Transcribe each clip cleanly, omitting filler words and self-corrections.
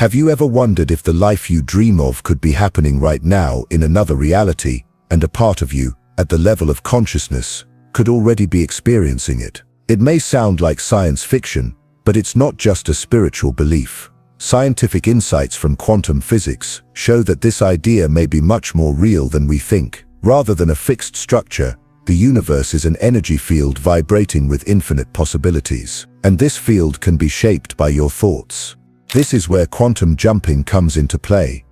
Have you ever wondered if the life you dream of could be happening right now in another reality, and a part of you, at the level of consciousness, could already be experiencing it? It may sound like science fiction, but it's not just a spiritual belief. Scientific insights from quantum physics show that this idea may be much more real than we think. Rather than a fixed structure, the universe is an energy field vibrating with infinite possibilities, and this field can be shaped by your thoughts. This is where quantum jumping comes into play.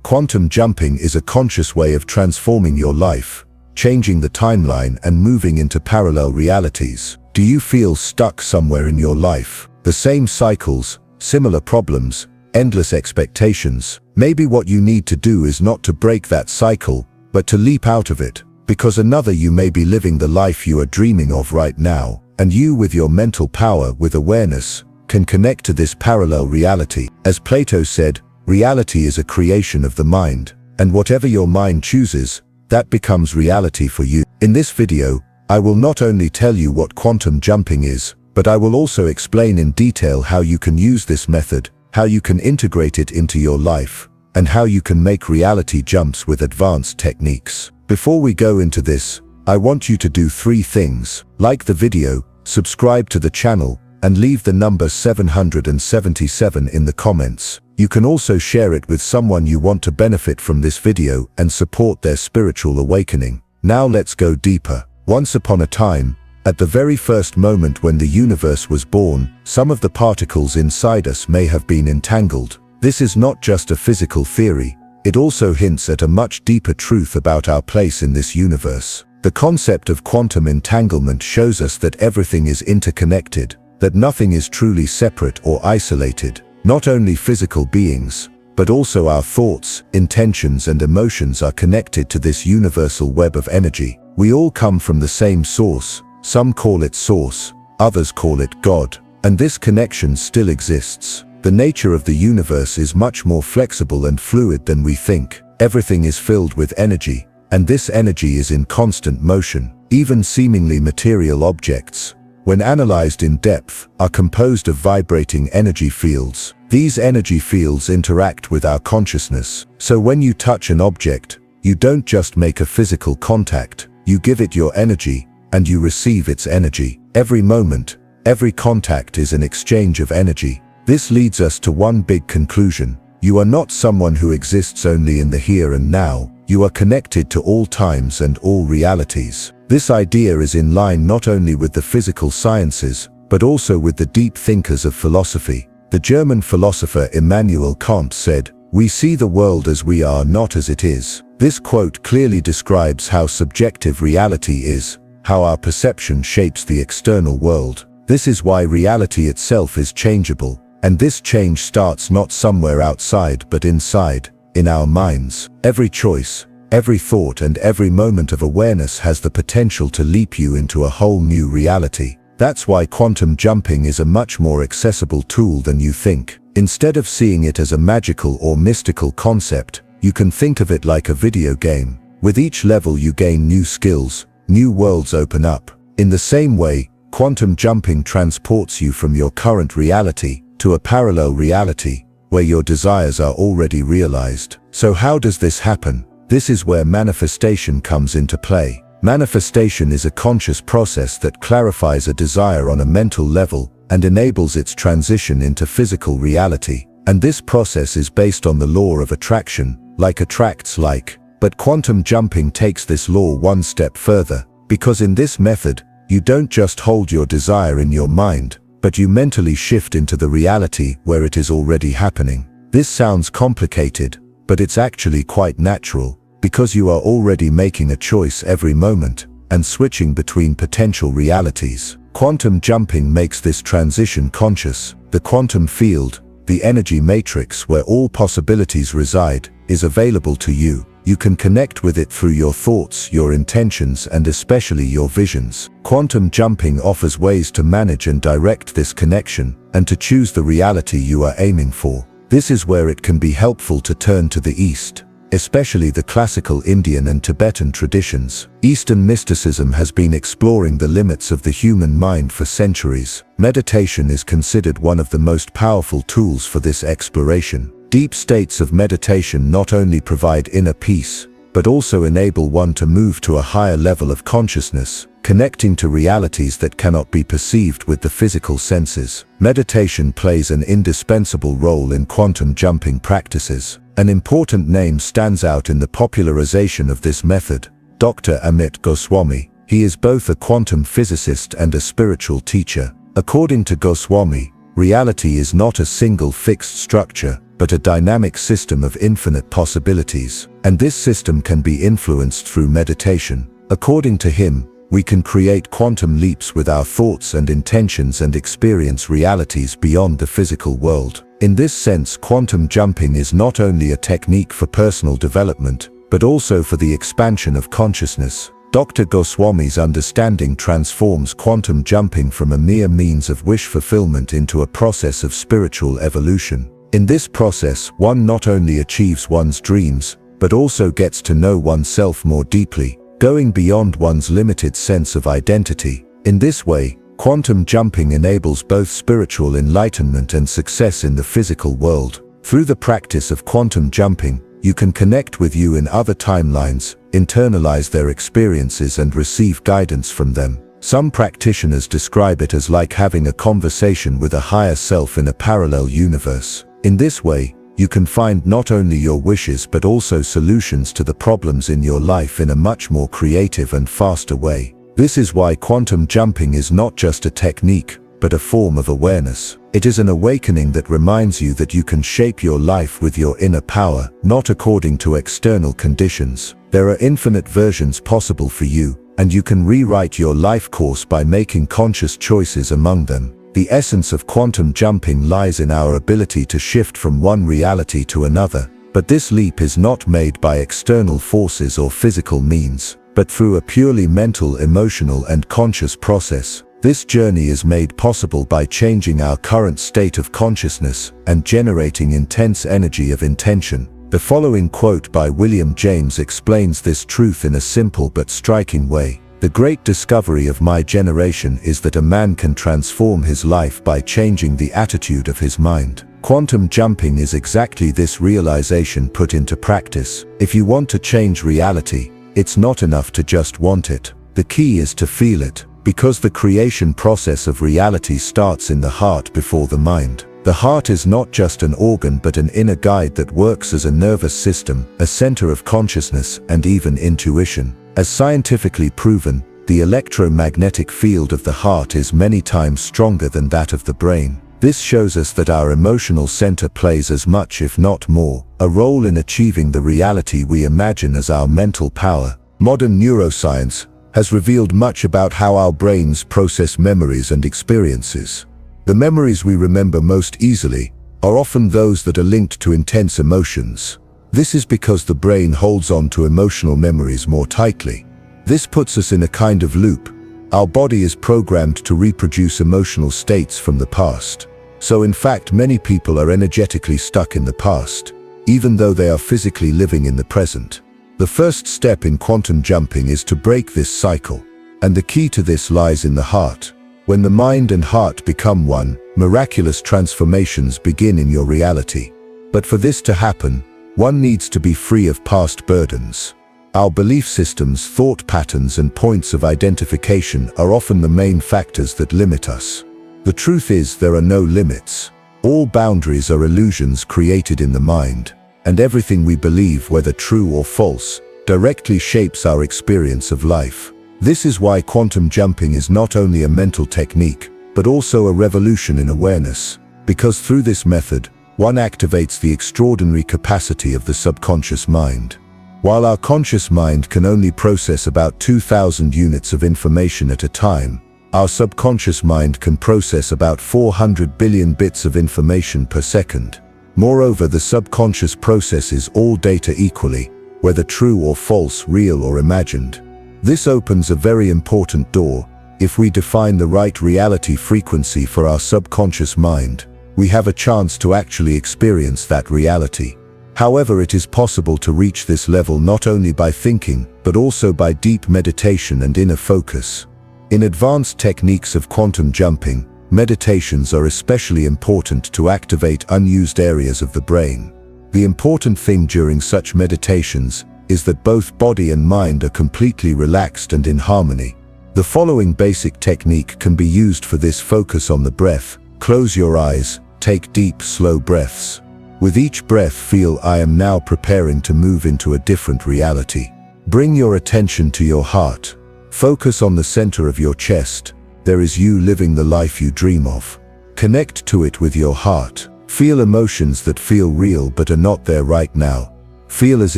Quantum jumping is a conscious way of transforming your life, changing the timeline and moving into parallel realities. Do you feel stuck somewhere in your life? The same cycles, similar problems, endless expectations. Maybe what you need to do is not to break that cycle, but to leap out of it, because another you may be living the life you are dreaming of right now, and you, with your mental power, with awareness, can connect to this parallel reality. As Plato said, reality is a creation of the mind, and whatever your mind chooses, that becomes reality for you. In this video, I will not only tell you what quantum jumping is, but I will also explain in detail how you can use this method, how you can integrate it into your life, and how you can make reality jumps with advanced techniques. Before we go into this, I want you to do 3 things. Like the video, subscribe to the channel, and leave the number 777 in the comments. You can also share it with someone you want to benefit from this video and support their spiritual awakening. Now let's go deeper. Once upon a time, at the very first moment when the universe was born, some of the particles inside us may have been entangled. This is not just a physical theory, it also hints at a much deeper truth about our place in this universe. The concept of quantum entanglement shows us that everything is interconnected, that nothing is truly separate or isolated. Not only physical beings, but also our thoughts, intentions and emotions are connected to this universal web of energy. We all come from the same source. Some call it source, others call it God, and this connection still exists. The nature of the universe is much more flexible and fluid than we think. Everything is filled with energy, and this energy is in constant motion. Even seemingly material objects, when analyzed in depth, are composed of vibrating energy fields. These energy fields interact with our consciousness. So when you touch an object, you don't just make a physical contact, you give it your energy, and you receive its energy. Every moment, every contact is an exchange of energy. This leads us to one big conclusion. You are not someone who exists only in the here and now. You are connected to all times and all realities. This idea is in line not only with the physical sciences, but also with the deep thinkers of philosophy. The German philosopher Immanuel Kant said, "We see the world as we are, not as it is." This quote clearly describes how subjective reality is, how our perception shapes the external world. This is why reality itself is changeable, and this change starts not somewhere outside but inside, in our minds. Every choice, every thought and every moment of awareness has the potential to leap you into a whole new reality. That's why quantum jumping is a much more accessible tool than you think. Instead of seeing it as a magical or mystical concept, you can think of it like a video game. With each level you gain new skills, new worlds open up. In the same way, quantum jumping transports you from your current reality to a parallel reality, where your desires are already realized. So how does this happen? This is where manifestation comes into play. Manifestation is a conscious process that clarifies a desire on a mental level and enables its transition into physical reality. And this process is based on the law of attraction, like attracts like. But quantum jumping takes this law one step further, because in this method, you don't just hold your desire in your mind, but you mentally shift into the reality where it is already happening. This sounds complicated, but it's actually quite natural, because you are already making a choice every moment and switching between potential realities. Quantum jumping makes this transition conscious. The quantum field, the energy matrix where all possibilities reside, is available to you. You can connect with it through your thoughts, your intentions, and especially your visions. Quantum jumping offers ways to manage and direct this connection, and to choose the reality you are aiming for. This is where it can be helpful to turn to the East. especially the classical Indian and Tibetan traditions. Eastern mysticism has been exploring the limits of the human mind for centuries. Meditation is considered one of the most powerful tools for this exploration. Deep states of meditation not only provide inner peace, but also enable one to move to a higher level of consciousness, connecting to realities that cannot be perceived with the physical senses. Meditation plays an indispensable role in quantum jumping practices. An important name stands out in the popularization of this method: Dr. Amit Goswami. He is both a quantum physicist and a spiritual teacher. According to Goswami, reality is not a single fixed structure, but a dynamic system of infinite possibilities, and this system can be influenced through meditation. According to him, we can create quantum leaps with our thoughts and intentions and experience realities beyond the physical world. In this sense, quantum jumping is not only a technique for personal development, but also for the expansion of consciousness. Dr. Goswami's understanding transforms quantum jumping from a mere means of wish fulfillment into a process of spiritual evolution. In this process, one not only achieves one's dreams, but also gets to know oneself more deeply, going beyond one's limited sense of identity. In this way, quantum jumping enables both spiritual enlightenment and success in the physical world. Through the practice of quantum jumping, you can connect with you in other timelines, internalize their experiences and receive guidance from them. Some practitioners describe it as like having a conversation with a higher self in a parallel universe. In this way, you can find not only your wishes but also solutions to the problems in your life in a much more creative and faster way. This is why quantum jumping is not just a technique, but a form of awareness. It is an awakening that reminds you that you can shape your life with your inner power, not according to external conditions. There are infinite versions possible for you, and you can rewrite your life course by making conscious choices among them. The essence of quantum jumping lies in our ability to shift from one reality to another, but this leap is not made by external forces or physical means, but through a purely mental, emotional, and conscious process. This journey is made possible by changing our current state of consciousness and generating intense energy of intention. The following quote by William James explains this truth in a simple but striking way. The great discovery of my generation is that a man can transform his life by changing the attitude of his mind. Quantum jumping is exactly this realization put into practice. If you want to change reality, it's not enough to just want it. The key is to feel it, because the creation process of reality starts in the heart before the mind. The heart is not just an organ but an inner guide that works as a nervous system, a center of consciousness, and even intuition. As scientifically proven, the electromagnetic field of the heart is many times stronger than that of the brain. This shows us that our emotional center plays as much, if not more, a role in achieving the reality we imagine as our mental power. Modern neuroscience has revealed much about how our brains process memories and experiences. The memories we remember most easily are often those that are linked to intense emotions. This is because the brain holds on to emotional memories more tightly. This puts us in a kind of loop. Our body is programmed to reproduce emotional states from the past. So in fact, many people are energetically stuck in the past, even though they are physically living in the present. The first step in quantum jumping is to break this cycle, and the key to this lies in the heart. When the mind and heart become one, miraculous transformations begin in your reality. But for this to happen, one needs to be free of past burdens. Our belief systems, thought patterns, and points of identification are often the main factors that limit us. The truth is, there are no limits. All boundaries are illusions created in the mind, and everything we believe, whether true or false, directly shapes our experience of life. This is why quantum jumping is not only a mental technique, but also a revolution in awareness, because through this method, one activates the extraordinary capacity of the subconscious mind. While our conscious mind can only process about 2,000 units of information at a time, our subconscious mind can process about 400 billion bits of information per second. Moreover, the subconscious processes all data equally, whether true or false, real or imagined. This opens a very important door. If we define the right reality frequency for our subconscious mind, we have a chance to actually experience that reality. However, it is possible to reach this level not only by thinking, but also by deep meditation and inner focus. In advanced techniques of quantum jumping, meditations are especially important to activate unused areas of the brain. The important thing during such meditations is that both body and mind are completely relaxed and in harmony. The following basic technique can be used for this: focus on the breath. Close your eyes, take deep, slow breaths. With each breath, feel, I am now preparing to move into a different reality. Bring your attention to your heart. Focus on the center of your chest. There is you living the life you dream of. Connect to it with your heart. Feel emotions that feel real but are not there right now. Feel as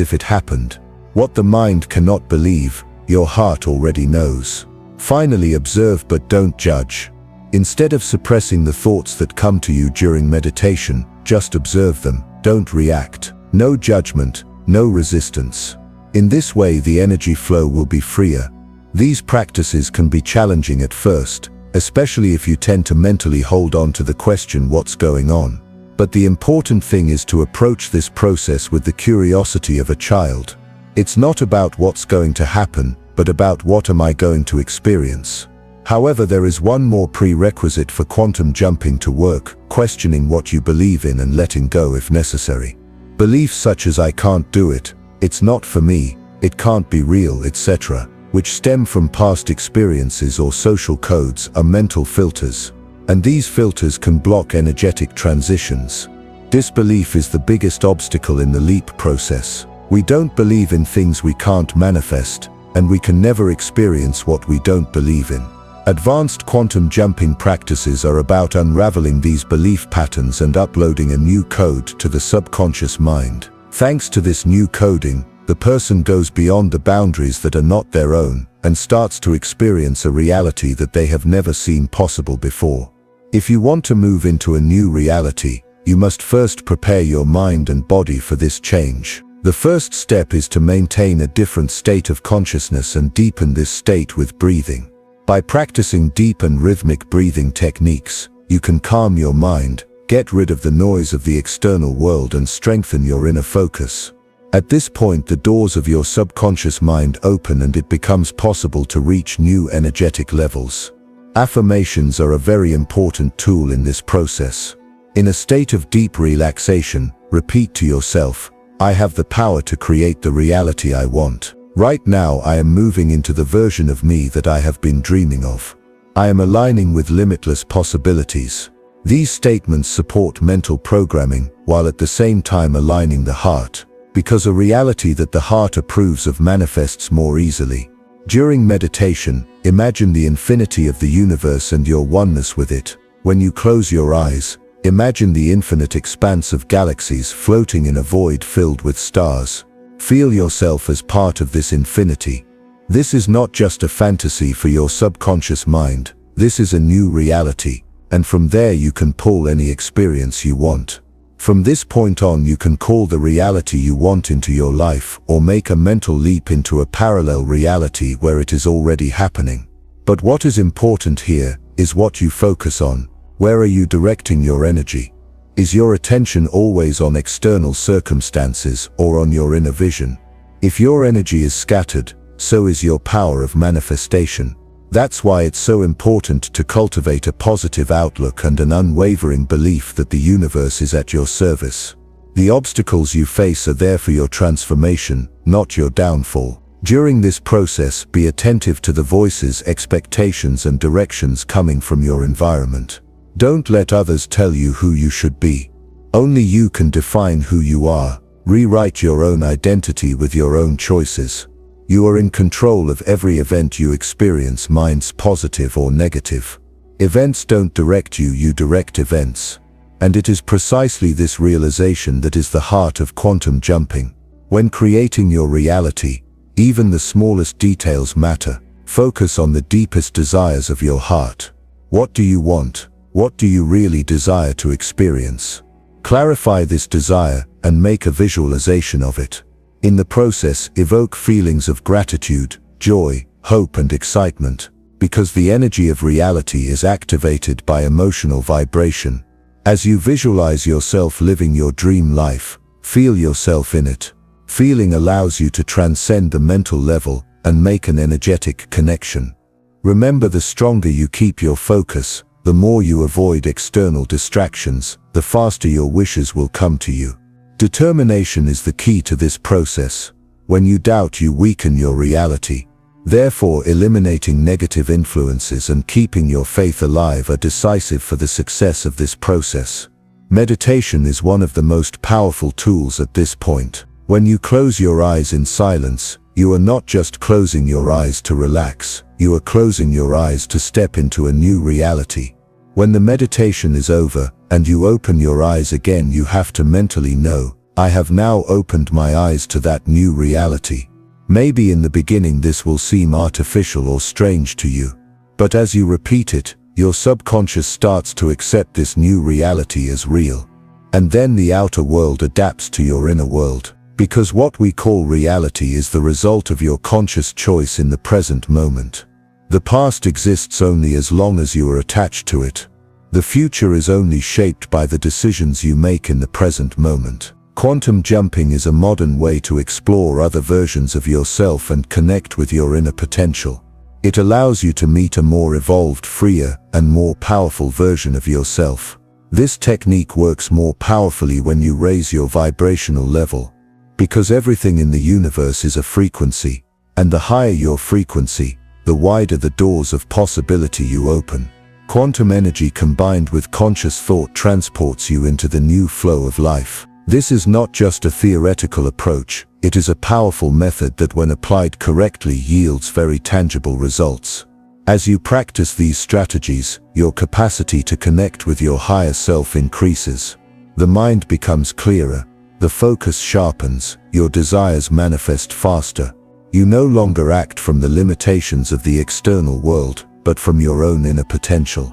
if it happened. What the mind cannot believe, your heart already knows. Finally, observe but don't judge. Instead of suppressing the thoughts that come to you during meditation, just observe them, don't react. No judgment, no resistance. In this way, the energy flow will be freer. These practices can be challenging at first, especially if you tend to mentally hold on to the question, what's going on? But the important thing is to approach this process with the curiosity of a child. It's not about what's going to happen, but about what am I going to experience. However, there is one more prerequisite for quantum jumping to work: questioning what you believe in and letting go if necessary. Beliefs such as I can't do it, it's not for me, it can't be real, etc., which stem from past experiences or social codes, are mental filters. And these filters can block energetic transitions. Disbelief is the biggest obstacle in the leap process. We don't believe in things we can't manifest, and we can never experience what we don't believe in. Advanced quantum jumping practices are about unraveling these belief patterns and uploading a new code to the subconscious mind. Thanks to this new coding, the person goes beyond the boundaries that are not their own and starts to experience a reality that they have never seen possible before. If you want to move into a new reality, you must first prepare your mind and body for this change. The first step is to maintain a different state of consciousness and deepen this state with breathing. By practicing deep and rhythmic breathing techniques, you can calm your mind, get rid of the noise of the external world and strengthen your inner focus. At this point, the doors of your subconscious mind open and it becomes possible to reach new energetic levels. Affirmations are a very important tool in this process. In a state of deep relaxation, repeat to yourself, I have the power to create the reality I want. Right now I am moving into the version of me that I have been dreaming of. I am aligning with limitless possibilities. These statements support mental programming, while at the same time aligning the heart, because a reality that the heart approves of manifests more easily. During meditation, imagine the infinity of the universe and your oneness with it. When you close your eyes, imagine the infinite expanse of galaxies floating in a void filled with stars. Feel yourself as part of this infinity. This is not just a fantasy for your subconscious mind, this is a new reality, and from there you can pull any experience you want. From this point on, you can call the reality you want into your life, or make a mental leap into a parallel reality where it is already happening. But what is important here is what you focus on. Where are you directing your energy? Is your attention always on external circumstances or on your inner vision? If your energy is scattered, so is your power of manifestation. That's why it's so important to cultivate a positive outlook and an unwavering belief that the universe is at your service. The obstacles you face are there for your transformation, not your downfall. During this process, be attentive to the voices, expectations, and directions coming from your environment. Don't let others tell you who you should be. Only you can define who you are. Rewrite your own identity with your own choices. You are in control of every event you experience, minds positive or negative. Events don't direct you, you direct events. And it is precisely this realization that is the heart of quantum jumping. When creating your reality, even the smallest details matter. Focus on the deepest desires of your heart. What do you want? What do you really desire to experience? Clarify this desire and make a visualization of it. In the process, evoke feelings of gratitude, joy, hope, and excitement, because the energy of reality is activated by emotional vibration. As you visualize yourself living your dream life, Feel yourself in it. Feeling allows you to transcend the mental level and make an energetic connection. Remember, the stronger you keep your focus, the more you avoid external distractions, the faster your wishes will come to you. Determination is the key to this process. When you doubt, you weaken your reality. Therefore, eliminating negative influences and keeping your faith alive are decisive for the success of this process. Meditation is one of the most powerful tools at this point. When you close your eyes in silence, you are not just closing your eyes to relax, you are closing your eyes to step into a new reality. When the meditation is over, and you open your eyes again, you have to mentally know, I have now opened my eyes to that new reality. Maybe in the beginning this will seem artificial or strange to you. But as you repeat it, your subconscious starts to accept this new reality as real. And then the outer world adapts to your inner world. Because what we call reality is the result of your conscious choice in the present moment. The past exists only as long as you are attached to it. The future is only shaped by the decisions you make in the present moment. Quantum jumping is a modern way to explore other versions of yourself and connect with your inner potential. It allows you to meet a more evolved, freer, and more powerful version of yourself. This technique works more powerfully when you raise your vibrational level. Because everything in the universe is a frequency, and the higher your frequency, the wider the doors of possibility you open. Quantum energy combined with conscious thought transports you into the new flow of life. This is not just a theoretical approach, it is a powerful method that when applied correctly yields very tangible results. As you practice these strategies, your capacity to connect with your higher self increases. The mind becomes clearer, the focus sharpens, your desires manifest faster. You no longer act from the limitations of the external world, but from your own inner potential.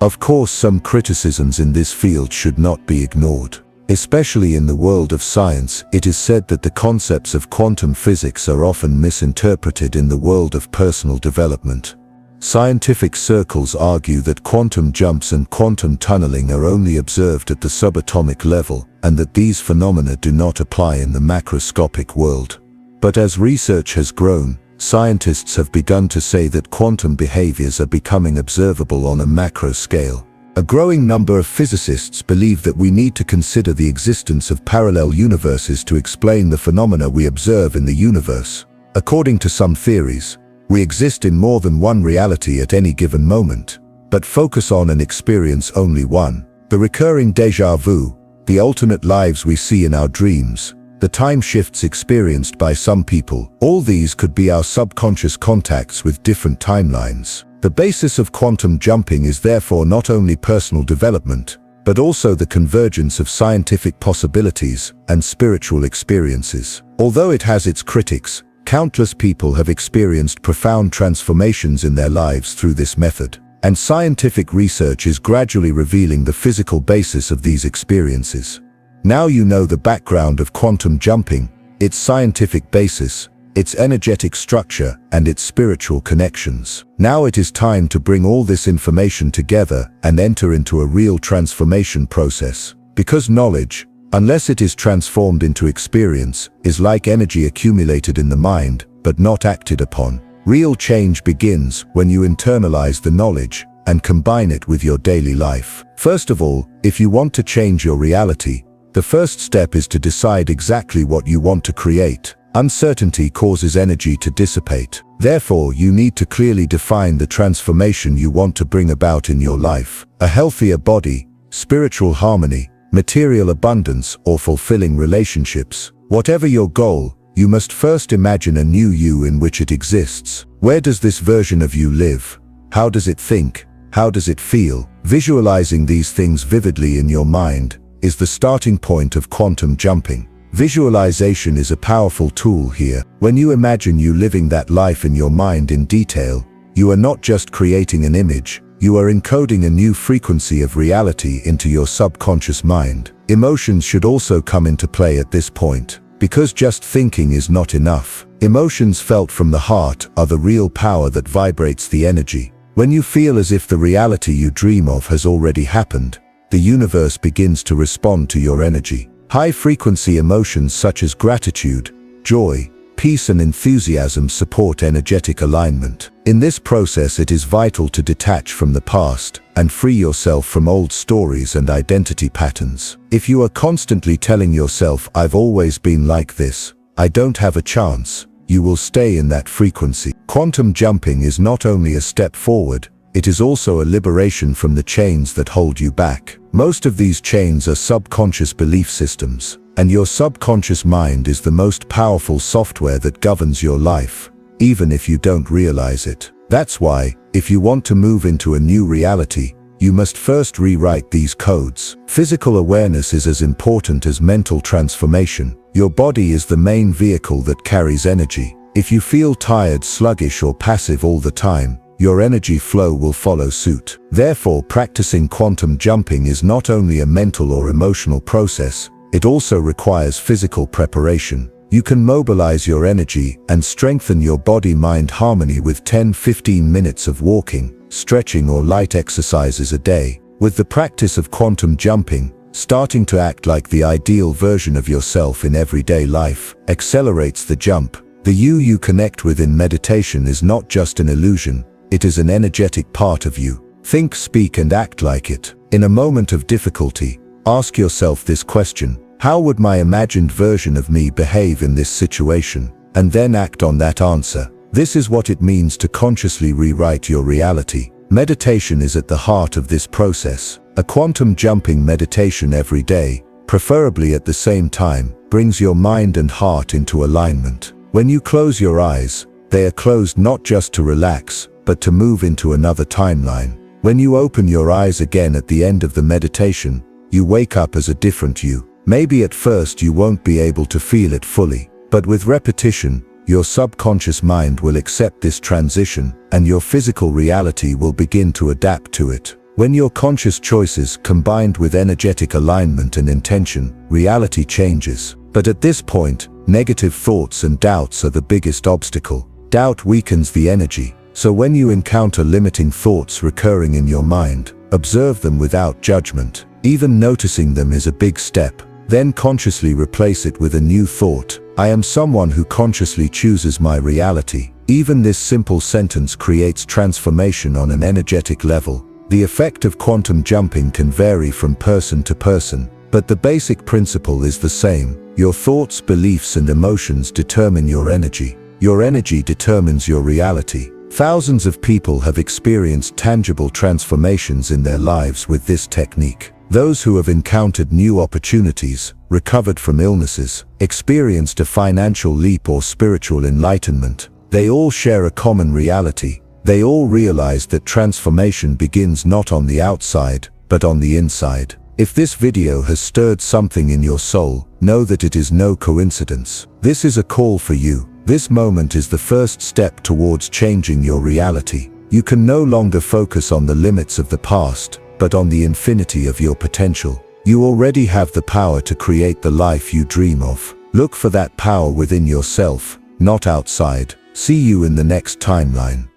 Of course, some criticisms in this field should not be ignored. Especially in the world of science, it is said that the concepts of quantum physics are often misinterpreted in the world of personal development. Scientific circles argue that quantum jumps and quantum tunneling are only observed at the subatomic level, and that these phenomena do not apply in the macroscopic world. But as research has grown, scientists have begun to say that quantum behaviors are becoming observable on a macro scale. A growing number of physicists believe that we need to consider the existence of parallel universes to explain the phenomena we observe in the universe. According to some theories, we exist in more than one reality at any given moment, but focus on and experience only one. The recurring déjà vu, the alternate lives we see in our dreams, the time shifts experienced by some people, all these could be our subconscious contacts with different timelines. The basis of quantum jumping is therefore not only personal development, but also the convergence of scientific possibilities and spiritual experiences. Although it has its critics, countless people have experienced profound transformations in their lives through this method, and scientific research is gradually revealing the physical basis of these experiences. Now you know the background of quantum jumping, its scientific basis, its energetic structure, and its spiritual connections. Now it is time to bring all this information together and enter into a real transformation process. Because knowledge, unless it is transformed into experience, is like energy accumulated in the mind, but not acted upon. Real change begins when you internalize the knowledge and combine it with your daily life. First of all, if you want to change your reality, the first step is to decide exactly what you want to create. Uncertainty causes energy to dissipate. Therefore, you need to clearly define the transformation you want to bring about in your life. A healthier body, spiritual harmony, material abundance, or fulfilling relationships. Whatever your goal, you must first imagine a new you in which it exists. Where does this version of you live? How does it think? How does it feel? Visualizing these things vividly in your mind is the starting point of quantum jumping. Visualization is a powerful tool here. When you imagine you living that life in your mind in detail, you are not just creating an image, you are encoding a new frequency of reality into your subconscious mind. Emotions should also come into play at this point, because just thinking is not enough. Emotions felt from the heart are the real power that vibrates the energy. When you feel as if the reality you dream of has already happened, the universe begins to respond to your energy. High-frequency emotions such as gratitude, joy, peace and enthusiasm support energetic alignment. In this process, it is vital to detach from the past and free yourself from old stories and identity patterns. If you are constantly telling yourself, "I've always been like this, I don't have a chance," you will stay in that frequency. Quantum jumping is not only a step forward, it is also a liberation from the chains that hold you back. Most of these chains are subconscious belief systems, and your subconscious mind is the most powerful software that governs your life, even if you don't realize it. That's why, if you want to move into a new reality, you must first rewrite these codes. Physical awareness is as important as mental transformation. Your body is the main vehicle that carries energy. If you feel tired, sluggish, or passive all the time, your energy flow will follow suit. Therefore, practicing quantum jumping is not only a mental or emotional process, it also requires physical preparation. You can mobilize your energy and strengthen your body-mind harmony with 10-15 minutes of walking, stretching, or light exercises a day. With the practice of quantum jumping, starting to act like the ideal version of yourself in everyday life accelerates the jump. The you connect with in meditation is not just an illusion, it is an energetic part of you. Think, speak, and act like it. In a moment of difficulty, ask yourself this question: how would my imagined version of me behave in this situation? And then act on that answer. This is what it means to consciously rewrite your reality. Meditation is at the heart of this process. A quantum jumping meditation every day, preferably at the same time, brings your mind and heart into alignment. When you close your eyes, they are closed not just to relax, but to move into another timeline. When you open your eyes again at the end of the meditation, you wake up as a different you. Maybe at first you won't be able to feel it fully, but with repetition, your subconscious mind will accept this transition, and your physical reality will begin to adapt to it. When your conscious choices combined with energetic alignment and intention, reality changes. But at this point, negative thoughts and doubts are the biggest obstacle. Doubt weakens the energy, so when you encounter limiting thoughts recurring in your mind, observe them without judgment. Even noticing them is a big step. Then consciously replace it with a new thought: I am someone who consciously chooses my reality. Even this simple sentence creates transformation on an energetic level. The effect of quantum jumping can vary from person to person, but the basic principle is the same. Your thoughts, beliefs, and emotions determine your energy. Your energy determines your reality. Thousands of people have experienced tangible transformations in their lives with this technique. Those who have encountered new opportunities, recovered from illnesses, experienced a financial leap or spiritual enlightenment, they all share a common reality. They all realize that transformation begins not on the outside, but on the inside. If this video has stirred something in your soul, know that it is no coincidence. This is a call for you. This moment is the first step towards changing your reality. You can no longer focus on the limits of the past, but on the infinity of your potential. You already have the power to create the life you dream of. Look for that power within yourself, not outside. See you in the next timeline.